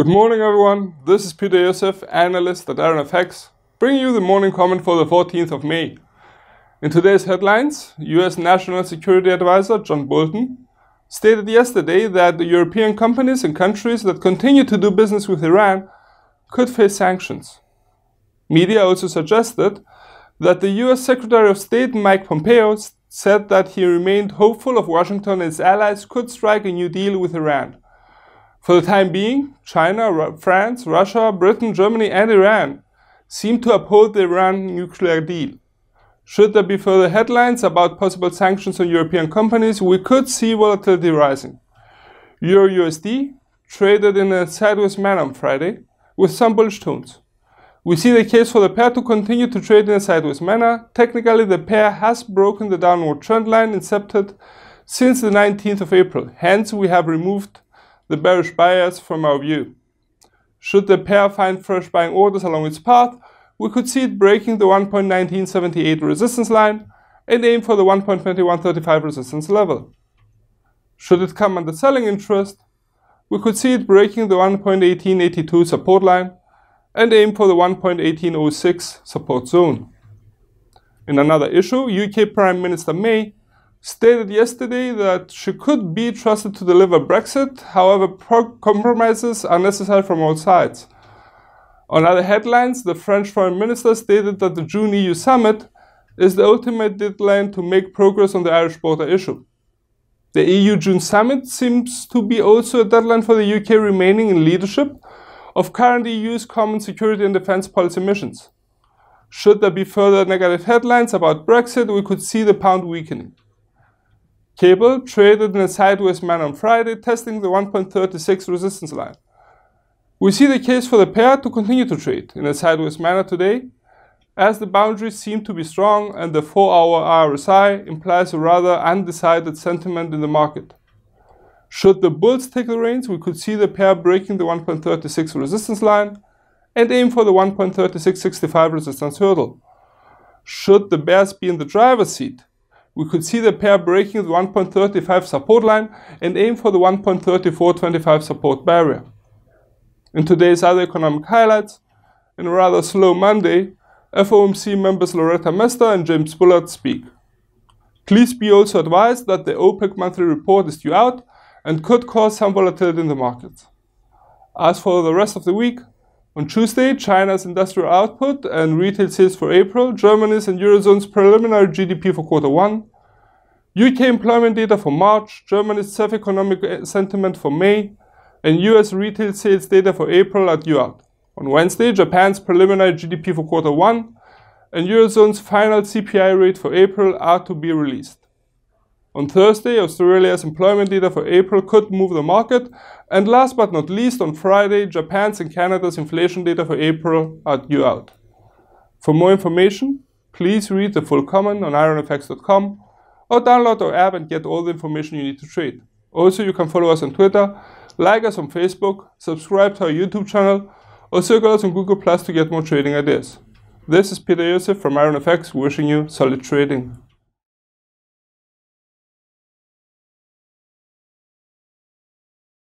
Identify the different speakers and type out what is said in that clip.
Speaker 1: Good morning everyone, this is Iosif, analyst at IronFX, bringing you the morning comment for the 14th of May. In today's headlines, US National Security Advisor John Bolton stated yesterday that the European companies and countries that continue to do business with Iran could face sanctions. Media also suggested that the US Secretary of State Mike Pompeo said that he remained hopeful of Washington and its allies could strike a new deal with Iran. For the time being, China, France, Russia, Britain, Germany and Iran seem to uphold the Iran nuclear deal. Should there be further headlines about possible sanctions on European companies, we could see volatility rising. Euro-USD traded in a sideways manner on Friday, with some bullish tones. We see the case for the pair to continue to trade in a sideways manner. Technically, the pair has broken the downward trend line incepted since the 19th of April. Hence, we have removed the bearish bias from our view. Should the pair find fresh buying orders along its path, we could see it breaking the 1.1978 resistance line and aim for the 1.2135 resistance level. Should it come under selling interest, we could see it breaking the 1.1882 support line and aim for the 1.1806 support zone. In another issue, UK Prime Minister May stated yesterday that she could be trusted to deliver Brexit, however compromises are necessary from all sides. On other headlines, the French Foreign Minister stated that the June EU summit is the ultimate deadline to make progress on the Irish border issue. The EU June summit seems to be also a deadline for the UK remaining in leadership of current EU's common security and defence policy missions. Should there be further negative headlines about Brexit, we could see the pound weakening. Cable traded in a sideways manner on Friday, testing the 1.36 resistance line. We see the case for the pair to continue to trade in a sideways manner today, as the boundaries seem to be strong and the 4-hour RSI implies a rather undecided sentiment in the market. Should the bulls take the reins, we could see the pair breaking the 1.36 resistance line and aim for the 1.3665 resistance hurdle. Should the bears be in the driver's seat, we could see the pair breaking the 1.35 support line and aim for the 1.3425 support barrier. In today's other economic highlights, in a rather slow Monday, FOMC members Loretta Mester and James Bullard speak. Please be also advised that the OPEC monthly report is due out and could cause some volatility in the markets. As for the rest of the week, on Tuesday, China's industrial output and retail sales for April, Germany's and Eurozone's preliminary GDP for Q1, UK employment data for March, Germany's self-economic sentiment for May, and US retail sales data for April are due out. On Wednesday, Japan's preliminary GDP for Q1 and Eurozone's final CPI rate for April are to be released. On Thursday, Australia's employment data for April could move the market, and last but not least, on Friday, Japan's and Canada's inflation data for April are due out. For more information, please read the full comment on IronFX.com or download our app and get all the information you need to trade. Also, you can follow us on Twitter, like us on Facebook, subscribe to our YouTube channel, or circle us on Google Plus to get more trading ideas. This is Iosif from IronFX wishing you solid trading.